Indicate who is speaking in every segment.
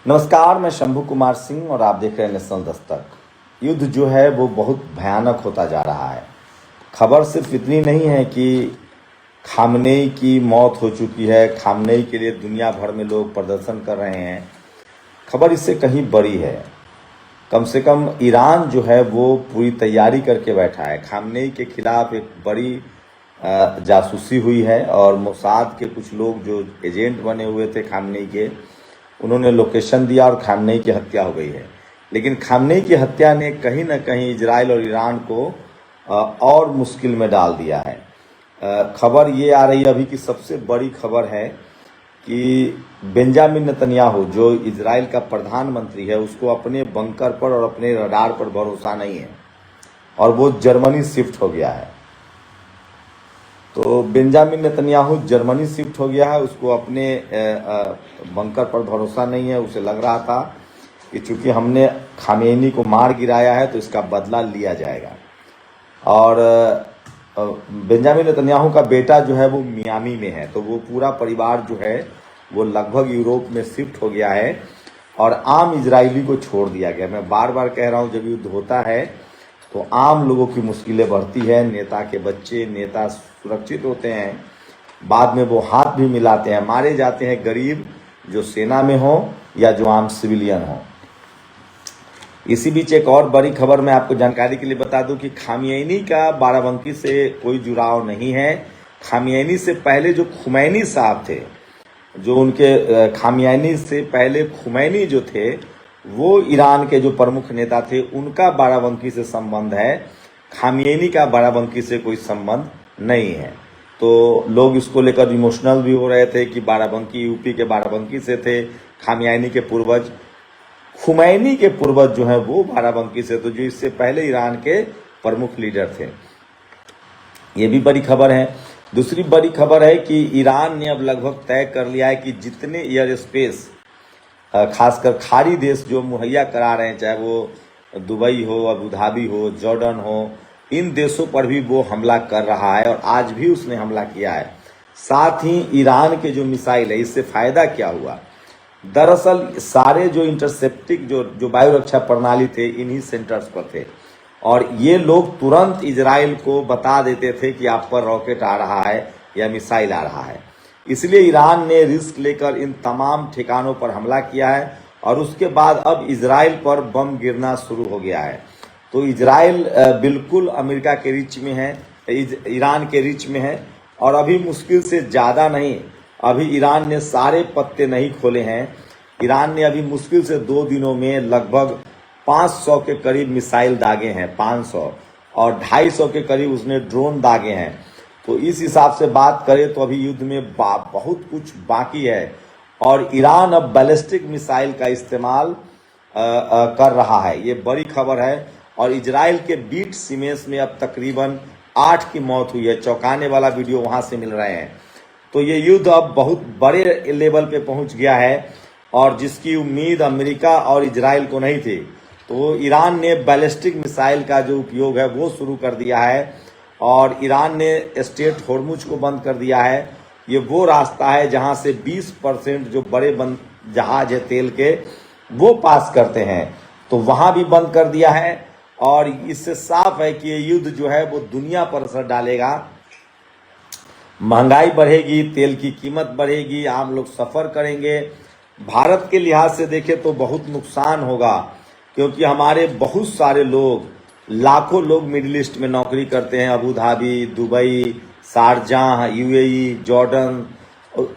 Speaker 1: नमस्कार, मैं शंभू कुमार सिंह और आप देख रहे हैं नेशनल दस्तक। युद्ध जो है वो बहुत भयानक होता जा रहा है। खबर सिर्फ इतनी नहीं है कि खामनेई की मौत हो चुकी है, खामनेई के लिए दुनिया भर में लोग प्रदर्शन कर रहे हैं। खबर इससे कहीं बड़ी है। कम से कम ईरान जो है वो पूरी तैयारी करके बैठा है। खामनेई के खिलाफ एक बड़ी जासूसी हुई है और मोसाद के कुछ लोग जो एजेंट बने हुए थे खामनेई के, उन्होंने लोकेशन दिया और खामनेई की हत्या हो गई है। लेकिन खामनेई की हत्या ने कहीं ना कहीं इजराइल और ईरान को और मुश्किल में डाल दिया है। खबर ये आ रही है अभी की सबसे बड़ी खबर है कि बेंजामिन नेतन्याहू जो इजराइल का प्रधानमंत्री है, उसको अपने बंकर पर और अपने रडार पर भरोसा नहीं है और वो जर्मनी शिफ्ट हो गया है। तो बेंजामिन नेतन्याहू जर्मनी शिफ्ट हो गया है, उसको अपने बंकर पर भरोसा नहीं है। उसे लग रहा था कि चूंकि हमने खामेनी को मार गिराया है तो इसका बदला लिया जाएगा। और बेंजामिन नेतन्याहू का बेटा जो है वो मियामी में है, तो वो पूरा परिवार जो है वो लगभग यूरोप में शिफ्ट हो गया है और आम इजरायली को छोड़ दिया गया। मैं बार बार कह रहा हूँ, जब युद्ध होता है तो आम लोगों की मुश्किलें बढ़ती है। नेता के बच्चे, नेता सुरक्षित होते हैं, बाद में वो हाथ भी मिलाते हैं, मारे जाते हैं गरीब जो सेना में हो या जो आम सिविलियन हो। इसी बीच एक और बड़ी खबर मैं आपको जानकारी के लिए बता दूं कि खामियनी का बाराबंकी से कोई जुड़ाव नहीं है। खामियनी से पहले जो खुमैनी साहब थे, जो उनके खामियनी से पहले खुमैनी जो थे, वो ईरान के जो प्रमुख नेता थे, उनका बाराबंकी से संबंध है। खामियनी का बाराबंकी से कोई संबंध नहीं है। तो लोग इसको लेकर इमोशनल भी हो रहे थे कि बाराबंकी यूपी के बाराबंकी से थे, खामियनी के पूर्वज, खुमैनी के पूर्वज जो है वो बाराबंकी से, तो जो इससे पहले ईरान के प्रमुख लीडर थे। ये भी बड़ी खबर है। दूसरी बड़ी खबर है कि ईरान ने अब लगभग तय कर लिया है कि जितने एयर स्पेस खासकर खाड़ी देश जो मुहैया करा रहे हैं, चाहे वो दुबई हो, अबू धाबी हो, जॉर्डन हो, इन देशों पर भी वो हमला कर रहा है और आज भी उसने हमला किया है। साथ ही ईरान के जो मिसाइल है, इससे फायदा क्या हुआ? दरअसल सारे जो इंटरसेप्टिक जो वायु रक्षा प्रणाली थे, इन्हीं सेंटर्स पर थे और ये लोग तुरंत इजराइल को बता देते थे कि आप पर रॉकेट आ रहा है या मिसाइल आ रहा है। इसलिए ईरान ने रिस्क लेकर इन तमाम ठिकानों पर हमला किया है और उसके बाद अब इजराइल पर बम गिरना शुरू हो गया है। तो इजराइल बिल्कुल अमेरिका के रीच में है, ईरान के रीच में है और अभी मुश्किल से ज़्यादा नहीं, अभी ईरान ने सारे पत्ते नहीं खोले हैं। ईरान ने अभी मुश्किल से 2 दिनों में लगभग 500 के करीब मिसाइल दागे हैं, 500, और 250 के करीब उसने ड्रोन दागे हैं। तो इस हिसाब से बात करें तो अभी युद्ध में बहुत कुछ बाकी है और ईरान अब बैलिस्टिक मिसाइल का इस्तेमाल कर रहा है। ये बड़ी खबर है। और इजराइल के बीट सीमेंस में अब तकरीबन 8 की मौत हुई है। चौंकाने वाला वीडियो वहां से मिल रहे हैं। तो ये युद्ध अब बहुत बड़े लेवल पे पहुंच गया है और जिसकी उम्मीद अमेरिका और इजराइल को नहीं थी। तो ईरान ने बैलिस्टिक मिसाइल का जो उपयोग है वो शुरू कर दिया है और ईरान ने स्ट्रेट होर्मुज को बंद कर दिया है। ये वो रास्ता है जहां से 20% जो बड़े जहाज है तेल के, वो पास करते हैं, तो वहां भी बंद कर दिया है। और इससे साफ है कि ये युद्ध जो है वो दुनिया पर असर डालेगा। महंगाई बढ़ेगी, तेल की कीमत बढ़ेगी, आम लोग सफ़र करेंगे। भारत के लिहाज से देखें तो बहुत नुकसान होगा, क्योंकि हमारे बहुत सारे लोग, लाखों लोग मिडिल ईस्ट में नौकरी करते हैं, Abu Dhabi, Dubai, Sharjah, UAE, Jordan,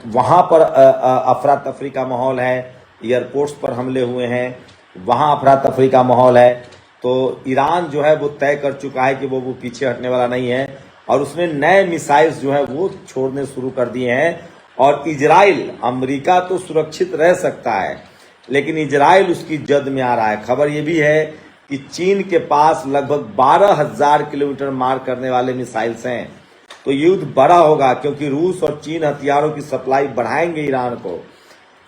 Speaker 1: वहाँ पर अफरा तफरी का माहौल है। एयरपोर्ट्स पर हमले हुए हैं, वहाँ अफरा तफरी का माहौल है। तो ईरान जो है वो तय कर चुका है कि वो पीछे हटने वाला नहीं है और उसने नए मिसाइल्स जो है वो छोड़ने शुरू कर दिए हैं। और इजराइल, अमेरिका तो सुरक्षित रह सकता है लेकिन इजराइल उसकी जद में आ रहा है। खबर ये भी है कि चीन के पास लगभग 12,000 किलोमीटर मार करने वाले मिसाइल्स हैं। तो युद्ध बड़ा होगा, क्योंकि रूस और चीन हथियारों की सप्लाई बढ़ाएंगे ईरान को।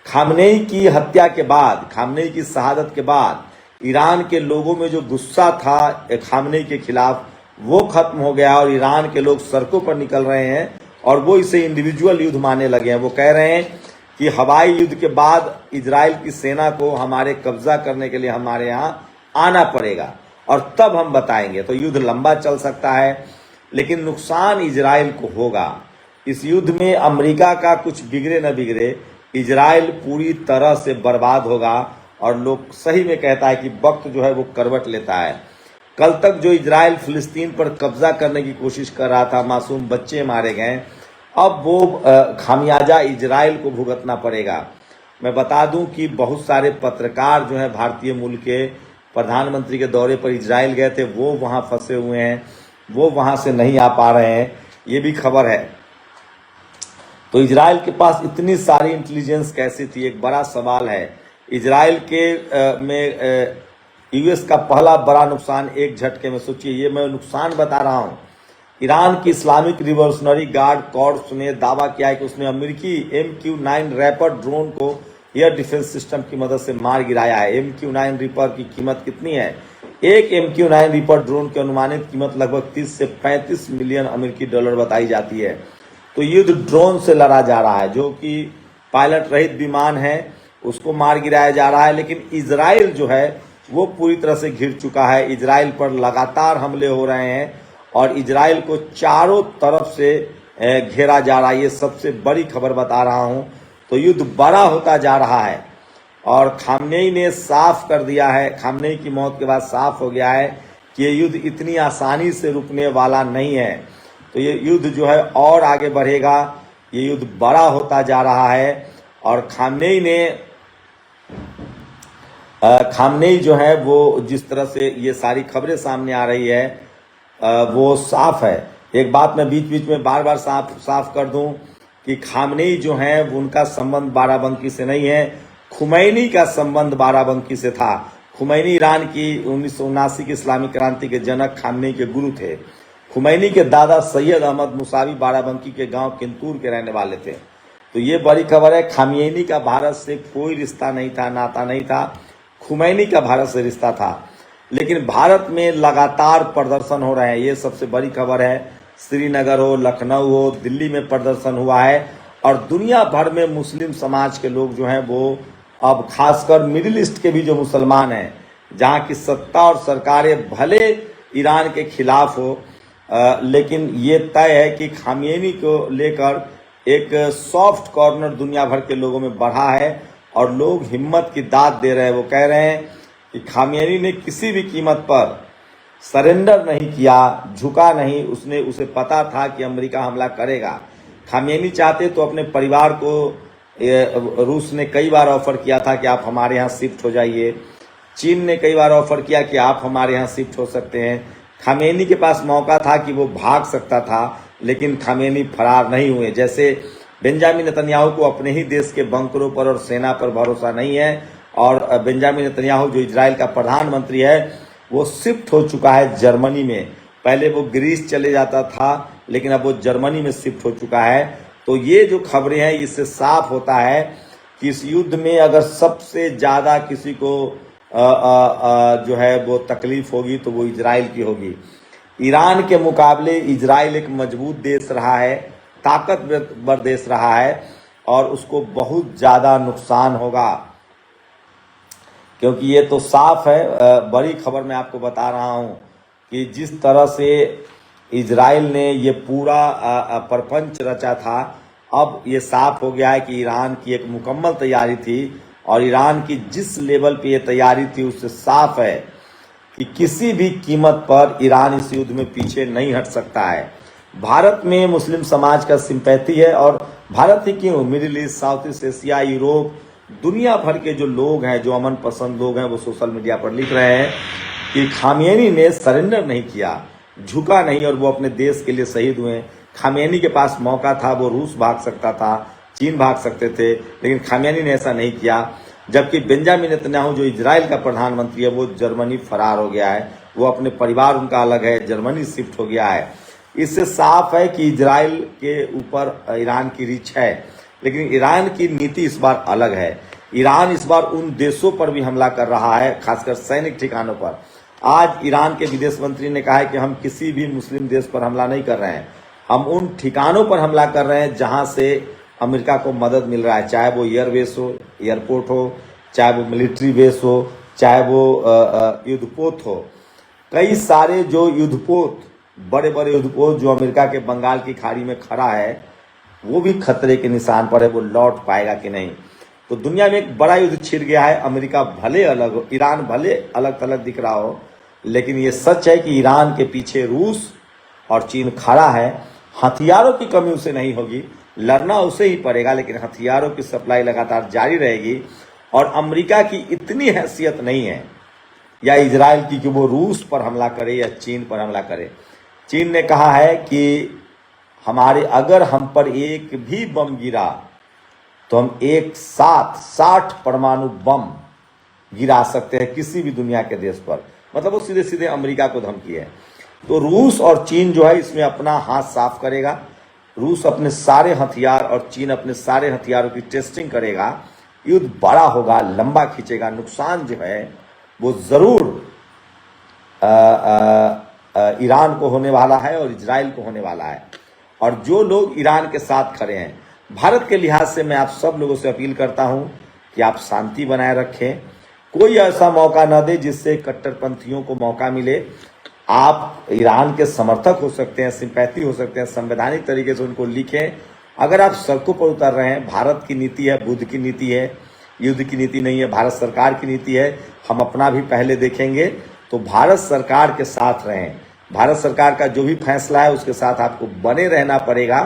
Speaker 1: खामनेई की हत्या के बाद, खामनेई की शहादत के बाद ईरान के लोगों में जो गुस्सा था खामनेई के खिलाफ, वो खत्म हो गया और ईरान के लोग सड़कों पर निकल रहे हैं और वो इसे इंडिविजुअल युद्ध मानने लगे हैं। वो कह रहे हैं कि हवाई युद्ध के बाद इजराइल की सेना को हमारे कब्जा करने के लिए हमारे यहाँ आना पड़ेगा और तब हम बताएंगे। तो युद्ध लंबा चल सकता है, लेकिन नुकसान इजराइल को होगा। इस युद्ध में अमेरिका का कुछ बिगड़े न बिगड़े, इजराइल पूरी तरह से बर्बाद होगा। और लोग सही में कहता है कि वक्त जो है वो करवट लेता है। कल तक जो इजराइल फिलिस्तीन पर कब्जा करने की कोशिश कर रहा था, मासूम बच्चे मारे गए, अब वो खामियाजा इजराइल को भुगतना पड़ेगा। मैं बता दूं कि बहुत सारे पत्रकार जो हैं भारतीय मूल के, प्रधानमंत्री के दौरे पर इजराइल गए थे, वो वहां फंसे हुए हैं, वो वहां से नहीं आ पा रहे हैं, ये भी खबर है। तो इजराइल के पास इतनी सारी इंटेलिजेंस कैसी थी, एक बड़ा सवाल है। इजराइल में यूएस का पहला बड़ा नुकसान एक झटके में, सोचिए, ये मैं नुकसान बता रहा हूं। ईरान की इस्लामिक रिवॉल्यूशनरी गार्ड कॉर्प्स ने दावा किया है कि उसने अमेरिकी MQ-9 रैपर ड्रोन को एयर डिफेंस सिस्टम की मदद से मार गिराया है। MQ-9 रिपर की कीमत कितनी है? एक MQ-9 रिपर ड्रोन की अनुमानित कीमत लगभग 30 से 35 मिलियन अमेरिकी डॉलर बताई जाती है। तो युद्ध ड्रोन से लड़ा जा रहा है, जो कि पायलट रहित विमान है, उसको मार गिराया जा रहा है। लेकिन इजराइल जो है वो पूरी तरह से घिर चुका है। इजराइल पर लगातार हमले हो रहे हैं और इजराइल को चारों तरफ से घेरा जा रहा है। ये सबसे बड़ी खबर बता रहा हूं। तो युद्ध बड़ा होता जा रहा है और खामनेई ने साफ कर दिया है, खामनेई की मौत के बाद साफ हो गया है कि ये युद्ध इतनी आसानी से रुकने वाला नहीं है। तो ये युद्ध जो है और आगे बढ़ेगा, ये युद्ध बड़ा होता जा रहा है। और खामनेई जो है वो जिस तरह से ये सारी खबरें सामने आ रही है वो साफ है। एक बात मैं बीच बीच में बार बार साफ कर दूं कि खामनेई जो है उनका संबंध बाराबंकी से नहीं है, खुमैनी का संबंध बाराबंकी से था। खुमैनी ईरान की 1979 की इस्लामिक क्रांति के जनक खामनेई के गुरु थे। खुमैनी के दादा सैयद अहमद मुसावी बाराबंकी के गांव किंतूर के रहने वाले थे। तो ये बड़ी खबर है। खामनेई का भारत से कोई रिश्ता नहीं था, नाता नहीं था। खुमैनी का भारत से रिश्ता था। लेकिन भारत में लगातार प्रदर्शन हो रहे हैं, ये सबसे बड़ी खबर है। श्रीनगर हो, लखनऊ हो, दिल्ली में प्रदर्शन हुआ है और दुनिया भर में मुस्लिम समाज के लोग जो हैं वो, अब खासकर मिडिल ईस्ट के भी जो मुसलमान हैं, जहाँ की सत्ता और सरकारें भले ईरान के खिलाफ हो, लेकिन ये तय है कि खामेनी को लेकर एक सॉफ्ट कॉर्नर दुनिया भर के लोगों में बढ़ा है और लोग हिम्मत की दाद दे रहे हैं। वो कह रहे हैं कि खामेनी ने किसी भी कीमत पर सरेंडर नहीं किया, झुका नहीं। उसे पता था कि अमेरिका हमला करेगा। खामेनी चाहते तो अपने परिवार को, रूस ने कई बार ऑफर किया था कि आप हमारे यहाँ शिफ्ट हो जाइए, चीन ने कई बार ऑफर किया कि आप हमारे यहाँ शिफ्ट हो सकते हैं। खामेनी के पास मौका था कि वो भाग सकता था, लेकिन खामेनी फरार नहीं हुए। जैसे बेंजामिन नेतन्याहू को अपने ही देश के बंकरों पर और सेना पर भरोसा नहीं है, और बेंजामिन नेतन्याहू जो इजराइल का प्रधानमंत्री है वो शिफ्ट हो चुका है जर्मनी में। पहले वो ग्रीस चले जाता था, लेकिन अब वो जर्मनी में शिफ्ट हो चुका है। तो ये जो खबरें हैं इससे साफ होता है कि इस युद्ध में अगर सबसे ज़्यादा किसी को जो है वो तकलीफ होगी तो वो इजराइल की होगी। ईरान के मुकाबले इजराइल एक मजबूत देश रहा है, ताकतवर देश रहा है, और उसको बहुत ज़्यादा नुकसान होगा, क्योंकि ये तो साफ है। बड़ी खबर मैं आपको बता रहा हूँ कि जिस तरह से इजराइल ने ये पूरा प्रपंच रचा था, अब ये साफ हो गया है कि ईरान की एक मुकम्मल तैयारी थी, और ईरान की जिस लेवल पे ये तैयारी थी उससे साफ है कि किसी भी कीमत पर ईरान इस युद्ध में पीछे नहीं हट सकता है। भारत में मुस्लिम समाज का सिंपैथी है, और भारत ही क्यों, middle east, south east Asia, Europe, दुनिया भर के जो लोग हैं, जो अमन पसंद लोग हैं, वो सोशल मीडिया पर लिख रहे हैं कि खामेनी ने सरेंडर नहीं किया, झुका नहीं, और वो अपने देश के लिए शहीद हुए। खामेनी के पास मौका था, वो रूस भाग सकता था, चीन भाग सकते थे, लेकिन खामेनी ने ऐसा नहीं किया। जबकि बेंजामिन नेतन्याहू जो इजराइल का प्रधानमंत्री है वो जर्मनी फरार हो गया है, वो अपने परिवार उनका अलग है, जर्मनी शिफ्ट हो गया है। इससे साफ है कि इजराइल के ऊपर ईरान की रीच है, लेकिन ईरान की नीति इस बार अलग है। ईरान इस बार उन देशों पर भी हमला कर रहा है, खासकर सैनिक ठिकानों पर। आज ईरान के विदेश मंत्री ने कहा है कि हम किसी भी मुस्लिम देश पर हमला नहीं कर रहे हैं, हम उन ठिकानों पर हमला कर रहे हैं जहां से अमेरिका को मदद मिल रहा है, चाहे वो एयरबेस हो, एयरपोर्ट हो, चाहे वो मिलिट्री बेस हो, चाहे वो युद्धपोत हो। कई सारे जो युद्धपोत, बड़े बड़े युद्धपोत जो अमेरिका के बंगाल की खाड़ी में खड़ा है, वो भी खतरे के निशान पर है, वो लौट पाएगा कि नहीं। तो दुनिया में एक बड़ा युद्ध छिड़ गया है। अमेरिका भले अलग हो, ईरान भले अलग थलग दिख रहा हो, लेकिन ये सच है कि ईरान के पीछे रूस और चीन खड़ा है। हथियारों की कमी उसे नहीं होगी, लड़ना उसे ही पड़ेगा, लेकिन हथियारों की सप्लाई लगातार जारी रहेगी। और अमेरिका की इतनी हैसियत नहीं है या इजराइल की कि वो रूस पर हमला करे या चीन पर हमला करे। चीन ने कहा है कि अगर हम पर एक भी बम गिरा तो हम एक साथ 60 परमाणु बम गिरा सकते हैं किसी भी दुनिया के देश पर। मतलब वो सीधे सीधे अमेरिका को धमकी है। तो रूस और चीन जो है इसमें अपना हाथ साफ करेगा। रूस अपने सारे हथियार और चीन अपने सारे हथियारों की टेस्टिंग करेगा। युद्ध बड़ा होगा, लंबा खींचेगा, नुकसान जो है वो जरूर ईरान को होने वाला है और इजराइल को होने वाला है। और जो लोग ईरान के साथ खड़े हैं, भारत के लिहाज से मैं आप सब लोगों से अपील करता हूं कि आप शांति बनाए रखें। कोई ऐसा मौका न दे जिससे कट्टरपंथियों को मौका मिले। आप ईरान के समर्थक हो सकते हैं, सिंपैथी हो सकते हैं, संवैधानिक तरीके से उनको लिखें। अगर आप सड़कों पर उतर रहे हैं, भारत की नीति है, बुद्ध की नीति है, युद्ध की नीति नहीं है, भारत सरकार की नीति है। हम अपना भी पहले देखेंगे, तो भारत सरकार के साथ रहें। भारत सरकार का जो भी फैसला है उसके साथ आपको बने रहना पड़ेगा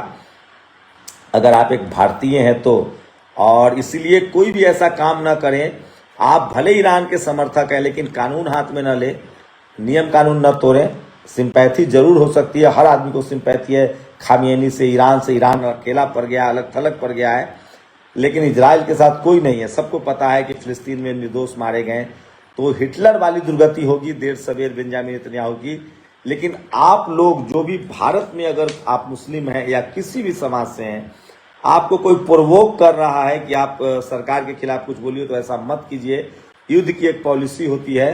Speaker 1: अगर आप एक भारतीय हैं तो। और इसीलिए कोई भी ऐसा काम ना करें। आप भले ईरान के समर्थक हैं, लेकिन कानून हाथ में न ले, नियम कानून न तोड़ें। सिंपैथी जरूर हो सकती है, हर आदमी को सिंपैथी है खामेनी से, ईरान अकेला पड़ गया, अलग थलग पड़ गया है, लेकिन इजराइल के साथ कोई नहीं है। सबको पता है कि फिलिस्तीन में निर्दोष मारे गए। तो हिटलर वाली दुर्गति होगी देर सवेर बेंजामिन नेतन्याहू की। लेकिन आप लोग जो भी भारत में, अगर आप मुस्लिम हैं या किसी भी समाज से हैं, आपको कोई प्रोवोक कर रहा है कि आप सरकार के खिलाफ कुछ बोलिए, तो ऐसा मत कीजिए। युद्ध की एक पॉलिसी होती है,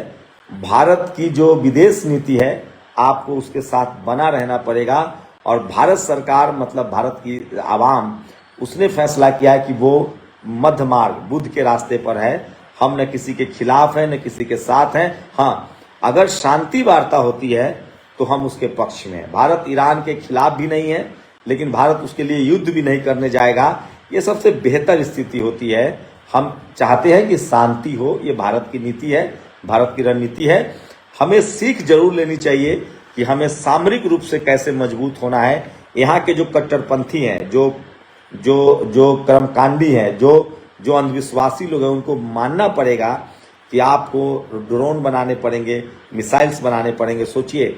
Speaker 1: भारत की जो विदेश नीति है आपको उसके साथ बना रहना पड़ेगा। और भारत सरकार मतलब भारत की आवाम, उसने फैसला किया है कि वो मध्य मार्ग, बुद्ध के रास्ते पर है। हम न किसी के खिलाफ हैं न किसी के साथ हैं। हाँ, अगर शांति वार्ता होती है तो हम उसके पक्ष में हैं। भारत ईरान के खिलाफ भी नहीं है, लेकिन भारत उसके लिए युद्ध भी नहीं करने जाएगा। ये सबसे बेहतर स्थिति होती है। हम चाहते हैं कि शांति हो, ये भारत की नीति है, भारत की रणनीति है। हमें सीख जरूर लेनी चाहिए कि हमें सामरिक रूप से कैसे मजबूत होना है। यहाँ के जो कट्टरपंथी हैं, जो कर्मकांडी हैं, जो अंधविश्वासी लोग हैं, उनको मानना पड़ेगा कि आपको ड्रोन बनाने पड़ेंगे, मिसाइल्स बनाने पड़ेंगे। सोचिए,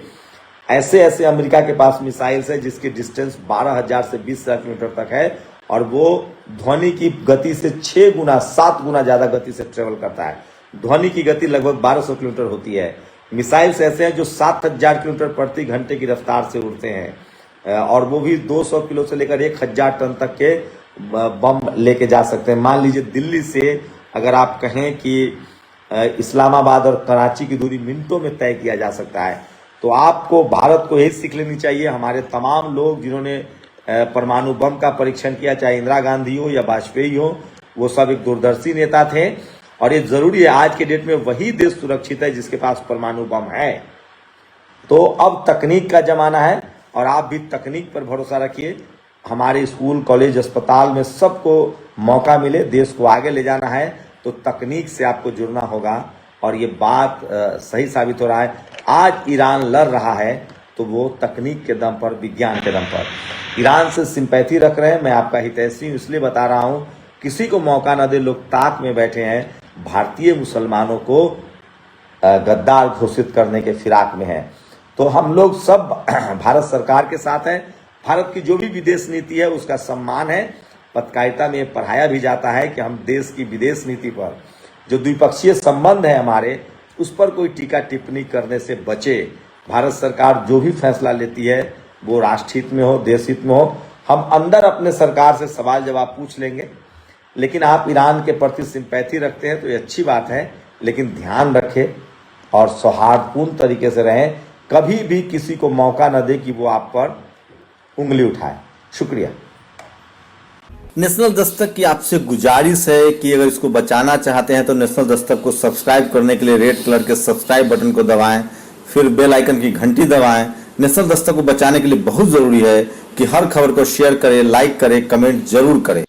Speaker 1: ऐसे अमेरिका के पास मिसाइल्स है जिसकी डिस्टेंस 12,000 से 20,000 किलोमीटर तक है, और वो ध्वनि की गति से 6 गुना 7 गुना ज्यादा गति से ट्रेवल करता है। ध्वनि की गति लगभग 1200 किलोमीटर होती है। मिसाइल्स ऐसे हैं जो 7,000 किलोमीटर प्रति घंटे की रफ्तार से उड़ते हैं, और वो भी 200 किलो से लेकर 1,000 टन तक के बम लेके जा सकते हैं। मान लीजिए दिल्ली से अगर आप कहें कि इस्लामाबाद और कराची की दूरी मिनटों में तय किया जा सकता है। तो आपको, भारत को यही सीख लेनी चाहिए। हमारे तमाम लोग जिन्होंने परमाणु बम का परीक्षण किया, चाहे इंदिरा गांधी हो या वाजपेयी हो, वो सब एक दूरदर्शी नेता थे। और ये जरूरी है, आज के डेट में वही देश सुरक्षित है जिसके पास परमाणु बम है। तो अब तकनीक का जमाना है, और आप भी तकनीक पर भरोसा रखिए। हमारे स्कूल, कॉलेज, अस्पताल में सबको मौका मिले, देश को आगे ले जाना है, तो तकनीक से आपको जुड़ना होगा। और ये बात सही साबित हो रहा है। आज ईरान लड़ रहा है तो वो तकनीक के दम पर, विज्ञान के दम पर। ईरान से सिंपैथी रख रहे हैं। मैं आपका हितैषी हूं, इसलिए बता रहा हूं, किसी को मौका न दे। लोग ताक में बैठे हैं, भारतीय मुसलमानों को गद्दार घोषित करने के फिराक में हैं। तो हम लोग सब भारत सरकार के साथ हैं। भारत की जो भी विदेश नीति है उसका सम्मान है। पत्रकारिता में पढ़ाया भी जाता है कि हम देश की विदेश नीति पर, जो द्विपक्षीय संबंध है हमारे, उस पर कोई टीका टिप्पणी करने से बचे। भारत सरकार जो भी फैसला लेती है वो राष्ट्रहित में हो, देश हित में हो। हम अंदर अपने सरकार से सवाल जवाब पूछ लेंगे। लेकिन आप ईरान के प्रति सिंपैथी रखते हैं तो ये अच्छी बात है, लेकिन ध्यान रखें और सौहार्दपूर्ण तरीके से रहें। कभी भी किसी को मौका न दे कि वो आप पर उंगली उठाए। शुक्रिया। नेशनल दस्तक की आपसे गुजारिश है कि अगर इसको बचाना चाहते हैं तो नेशनल दस्तक को सब्सक्राइब करने के लिए रेड कलर के सब्सक्राइब बटन को दबाएं, फिर बेल आइकन की घंटी दबाएं। नेशनल दस्तक को बचाने के लिए बहुत जरूरी है कि हर खबर को शेयर करें, लाइक करें, कमेंट जरूर करें।